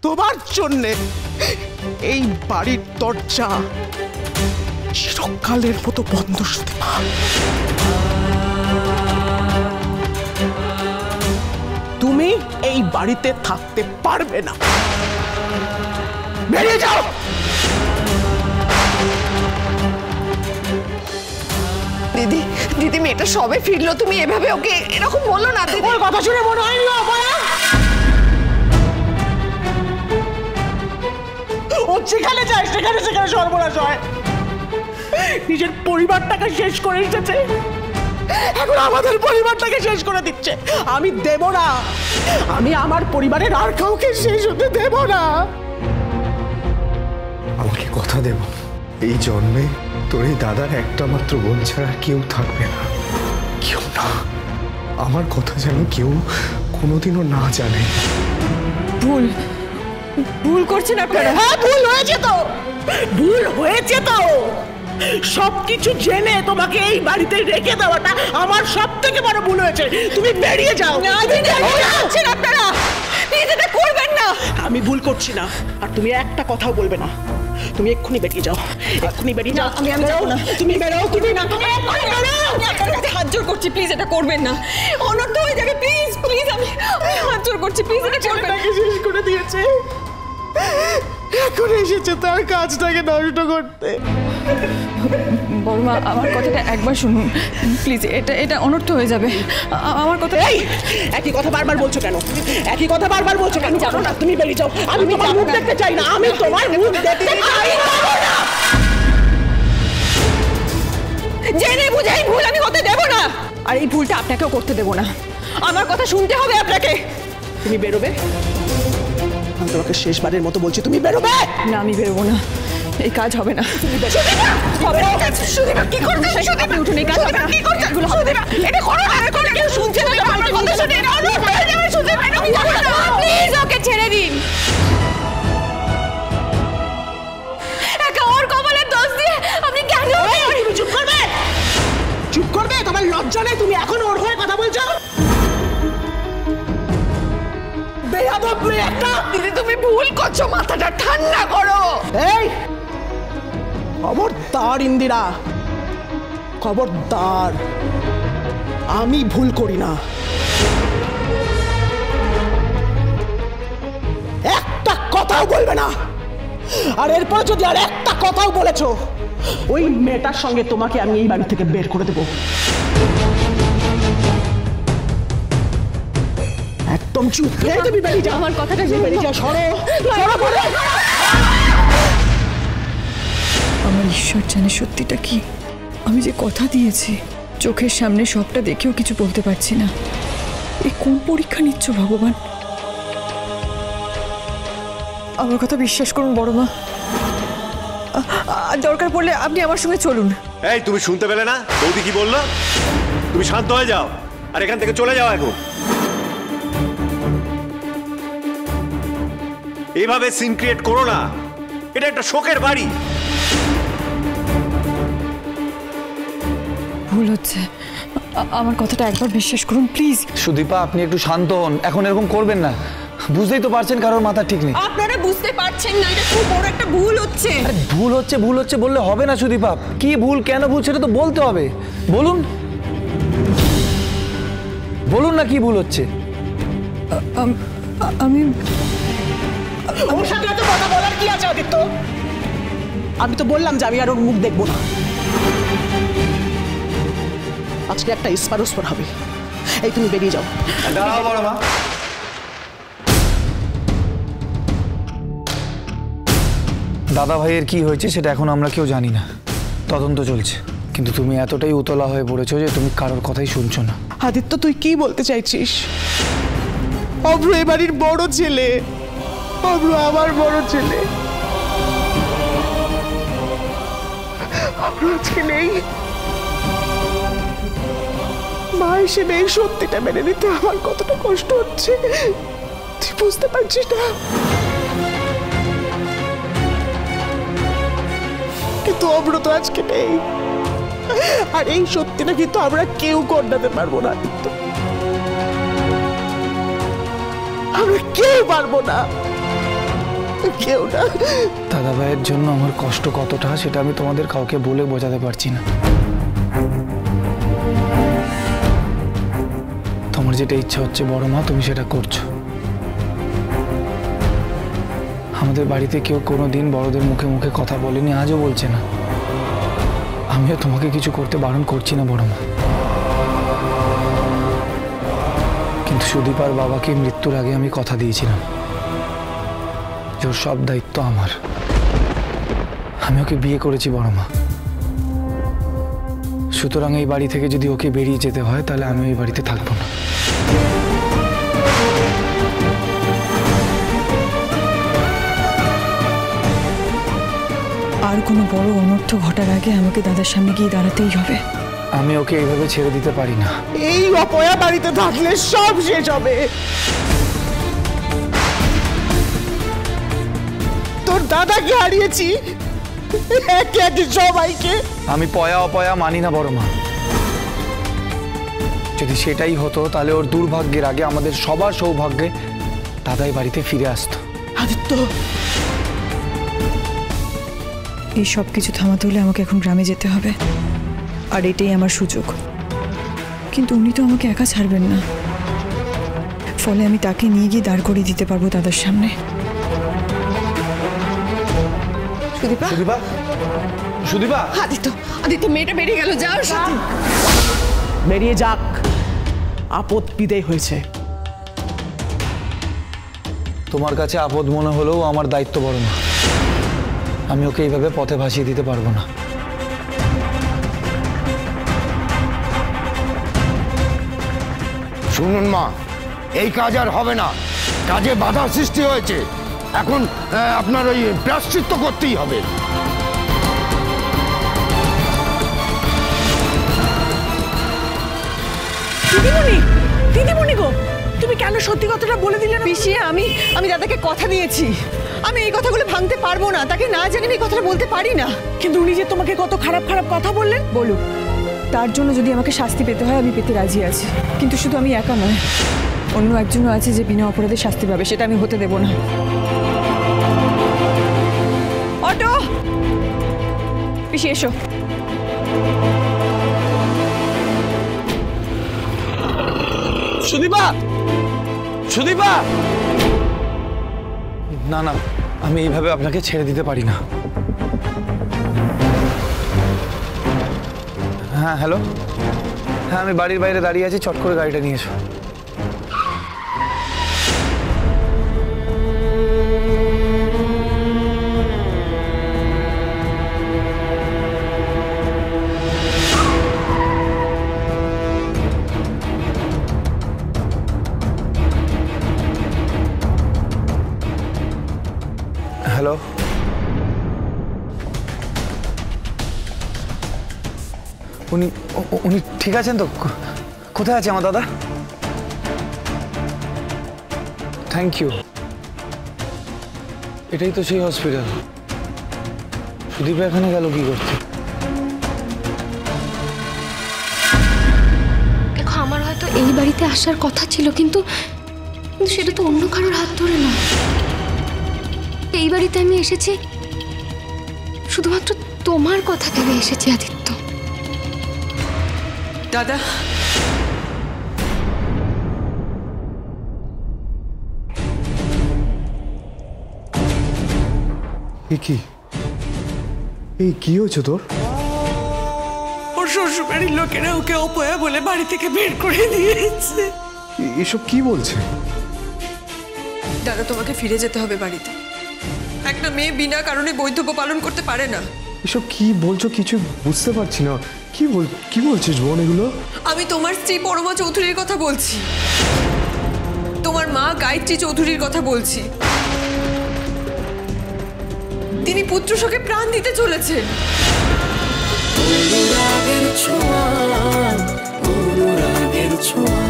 তোমার জন্যে এই বাড়ির দরজা চিরকালের মতো বন্ধ। সুদীপা, তুমি এই বাড়িতে থাকতে পারবে না, বেরিয়ে যাও। দিদি দিদি মেয়েটা সবে ফিরলো, তুমি এভাবে ওকে এরকম বলো না। দিদি ওর কথা শুনে মনে হয়নি ও যেখানে যায় সেখানে সেখানে সর্বনাশ হয়। নিজের পরিবারটাকে শেষ করে এসেছে, এখন আমাদের পরিবারটাকে শেষ করে দিচ্ছে। আমি দেব না, আমি আমার পরিবারের আর কাউকে শেষ হতে দেব না। আমাকে কথা দেব, এই জন্মে তোর এই দাদার একটা মাত্র বোন ছাড়া কেউ থাকবে না, কেউ না। আমার কথা যেন কেউ কোনোদিনও না জানে। ভুল ভুল করছেন আপনারা। হ্যাঁ, ভুল হয়েছে তো, ভুল হয়েছে তো। সবকিছু জেনে তোমাকে এই বাড়িতে রেখে দেওয়াটা আমার সব থেকে বড় ভুল হয়েছে। তুমি বেরিয়ে যাও। আপনারা এটা করবেন না। আমি ভুল করছি না, আর তুমি একটা কথাও বলবে না। তুমি এক্ষুনি বেরিয়ে যাও, এক্ষুনি বেরিয়ে যাও। আমি যাবো না। তুমি বেরো, তুমি না, তুমি এক্ষুনি বেরো। আপনার হাত জোর করছি, প্লিজ এটা করবেন না। অনর্থ হয়ে যাবে, প্লিজ প্লিজ। আমি হাত জোর করছি, প্লিজ এটা করবেন না। শেষ করে দিয়েছে, এখন এসেছে তার কাজটাকে নষ্ট করতে। বড়মা, আমার কথাটা একবার শুনুন প্লিজ। এটা অনর্থ হয়ে যাবে। আমার কথা। একই কথা বারবার বলছো কেন? একই কথা বারবার বলছো কেন? জানো না, তুমি বেরিয়ে যাও। আমি তোমার মুখ দেখতে চাই না, আমি তোমার মুখ দেখতে চাই না। জেনে বুঝে এই ভুল আমি হতে দেব না, আর এই ভুলটা আপনাকেও করতে দেব না। আমার কথা শুনতে হবে আপনাকে। তুমি বেরোবে, আমি তোমাকে শেষবারের মতো বলছি, তুমি বেরোবে। না, আমি বেরোবো না, এই কাজ হবে না। কি করছেন? আপনি উঠুন, এই কাজ হবে না। কি করছেন? এটা করো না, করে কেউ শুনছে না। আমার কথা শুনে প্লিজ ওকে ছেড়ে দিন। একা ওর কপালের দোষ দিয়ে আপনি কেন? তুমি চুপ করবে, চুপ করবে। তোমার লজ্জা নেই? তুমি এখন ওর হয়ে কথা বলছো। বেয়াদব মেয়ে একটা। দিদি তুমি ভুল করছো, মাথাটা ঠান্ডা করো। এই খবরদার ইন্দিরা, খবরদার, আমি ভুল করি না। একটা কথাও বলবে না, আর এরপর যদি আর একটা কথাও বলেছো, ওই মেয়েটার সঙ্গে তোমাকে আমি এই বাড়ি থেকে বের করে দেব। একদম চুপ হয়ে তুমি বেরিয়ে যাও। আমার কথাটা বেরিয়ে যাও, সরো সরো। আমার ঈশ্বর জানে সত্যিটা কি। আমি যে কথা দিয়েছি, চোখের সামনে সবটা দেখেও কিছু বলতে পারছি না। এই কোন পরীক্ষা নিচ্ছ ভগবান? আমার কথা বিশ্বাস করুন বড়মা, দরকার পড়লে আপনি আমার সঙ্গে চলুন। এই তুমি শুনতে পেলে না বৌদি কি বললো? তুমি শান্ত হয়ে যাও আর এখান থেকে চলে যাও এখন। এইভাবে সিন ক্রিয়েট করো না, এটা একটা শোকের বাড়ি। ভুল হচ্ছে, আমার কথাটা একবার বিশ্বাস করুন প্লিজ। সুদীপা, আপনি একটু শান্ত হন, এখন এরকম করবেন না। বুঝতেই তো পারছেন কারোর মাথা ঠিক নেই। আপনারা বুঝতে পারছেন না, এটা খুব বড় একটা ভুল হচ্ছে। ভুল হচ্ছে বললে হবে না সুদীপা। কি ভুল, কেন ভুল, সেটা তো বলতে হবে। বলুন বলুন না কি ভুল হচ্ছে। আমি ওর সাথে এত কথা বলার কি আছে আদিত্য? আমি তো বললাম যে আমি আর ওর মুখ দেখবো না। আজকে একটা ইস্পার হবে। এই তুমি বেরিয়ে যাও। দাঁড়াও বড় মা। দাদা ভাইয়ের কি হয়েছে সেটা এখন আমরা কেউ জানি না, তদন্ত চলছে। কিন্তু তুমি এতটাই উতলা হয়ে পড়েছো যে তুমি কারোর কথাই শুনছো না। আদিত্য, তুই কি বলতে চাইছিস? অভ্র এ বাড়ির বড় ছেলে, অভ্র আমার বড় ছেলে। অভ্র আজকে নেই, মা হিসেবে এই সত্যিটা মেনে নিতে আমার কতটা কষ্ট হচ্ছে তুই বুঝতে পারছিস না। কিন্তু অভ্র তো আজকে নেই, আর এই সত্যিটা কিন্তু আমরা কেউ কন্যাতে পারবো না আদিত্য, আমরা কেউ পারবো না। কেউ না। দাদা ভাইয়ের জন্য আমার কষ্ট কতটা সেটা আমি তোমাদের কাউকে বলে বোঝাতে পারছি না। তোমার যেটা ইচ্ছা হচ্ছে বড় মা, তুমি সেটা করছো। আমাদের বাড়িতে কেউ কোনোদিন বড়দের মুখে মুখে কথা বলেনি, আজও বলছে না। আমিও তোমাকে কিছু করতে বারণ করছি না বড় মা, কিন্তু সুদীপার বাবাকে মৃত্যুর আগে আমি কথা দিয়েছিলাম যে ওর সব দায়িত্ব আমার। আমি ওকে বিয়ে করেছি বড় মা, সুতরাং এই বাড়ি থেকে যদি ওকে বেরিয়ে যেতে হয় তাহলে আমি এই বাড়িতে থাকবো না। আর কোনো বড় অনর্থ ঘটার আগে আমাকে দাদার সামনে গিয়ে দাঁড়াতেই হবে। আমি ওকে এইভাবে ছেড়ে দিতে পারি না। এই অপয়া বাড়িতে থাকলে সব শেষ হবে। তোর দাদাকে হারিয়েছি, একে একে সবাইকে। আমি পয়া অপয়া মানি না বড় মা। যদি সেটাই হতো তাহলে ওর দুর্ভাগ্যের আগে আমাদের সবার সৌভাগ্যে দাদাই বাড়িতে ফিরে আসতো। আদিত্য, এই সব কিছু থামাতে হলে আমাকে এখন গ্রামে যেতে হবে, আর এটাই আমার সুযোগ। কিন্তু উনি তো আমাকে একা ছাড়বেন না, ফলে আমি তাকে নিয়ে গিয়ে দাঁড় করিয়ে দিতে পারবো দাদার সামনে। সুদীপা, সুদীপা, সুদীপা! আদিত্য, আদিত্য, মেয়েটা বেরিয়ে গেল, যাও সাথে। বেরিয়ে যাক, আপদ বিদায় হয়েছে। তোমার কাছে আপদ মনে হলেও আমার দায়িত্ব বড় মা। আমি ওকে এইভাবে পথে ভাসিয়ে দিতে পারবো না। শুনুন মা, এই কাজ আর হবে না। কাজে বাধা সৃষ্টি হয়েছে, এখন আপনার ওই প্রায়শ্চিত্ত করতেই হবে। দিদিমণি, দিদিমণি গো, তুমি কেন সত্যি কথাটা বলে দিলে না? পিসি, আমি দাদাকে কথা দিয়েছি, আমি এই কথাগুলো ভাঙতে পারবো না। তাকে না জানি এই কথাটা বলতে পারি না। কিন্তু উনি যে তোমাকে কত খারাপ খারাপ কথা বললেন। বলুক, তার জন্য যদি আমাকে শাস্তি পেতে হয় আমি পেতে রাজি আছি। কিন্তু শুধু আমি একা নয়, অন্য একজনও আছে যে বিনা অপরাধে শাস্তি পাবে, সেটা আমি হতে দেব না। অটো, পিসি এসো। সুদীপা! সুদীপা! না না, আমি এইভাবে আপনাকে ছেড়ে দিতে পারি না। হ্যাঁ, হ্যালো। হ্যাঁ, আমি বাড়ির বাইরে দাঁড়িয়ে আছি, চট করে গাড়িটা নিয়ে এসো। হ্যালো, উনি ঠিক আছেন তো? কোথায় আছে আমার দাদা? Thank you. এটাই তো সেই হসপিটাল। সুদীপ এখানে গেল কি করতে? দেখো, আমার হয়তো এই বাড়িতে আসার কথা ছিল, কিন্তু সেটা তো অন্য কারোর হাত ধরে না। এই বাড়িতে আমি এসেছি শুধুমাত্র তোমার কথা ভেবে এসেছি আদিত্য। দাদা, এই কি হয়েছে তোর? ওর শ্বশুরবাড়ির লোকেরা ওকে অপয়া বলে বাড়ি থেকে বের করে দিয়েছে। এসব কি বলছে? দাদা, তোমাকে ফিরে যেতে হবে বাড়িতে। একটা মেয়ে বিনা কারণে বৈধব্য পালন করতে পারে না। এসব কি বলছো? কিছু বুঝতে পারছি না। কি বলছিস বোন এগুলো? আমি তোমার স্ত্রী পরমা চৌধুরীর কথা বলছি, তোমার মা গায়ত্রী চৌধুরীর কথা বলছি। তিনি পুত্র শোকে প্রাণ দিতে চলেছেন। অনুরাগের ছোঁয়া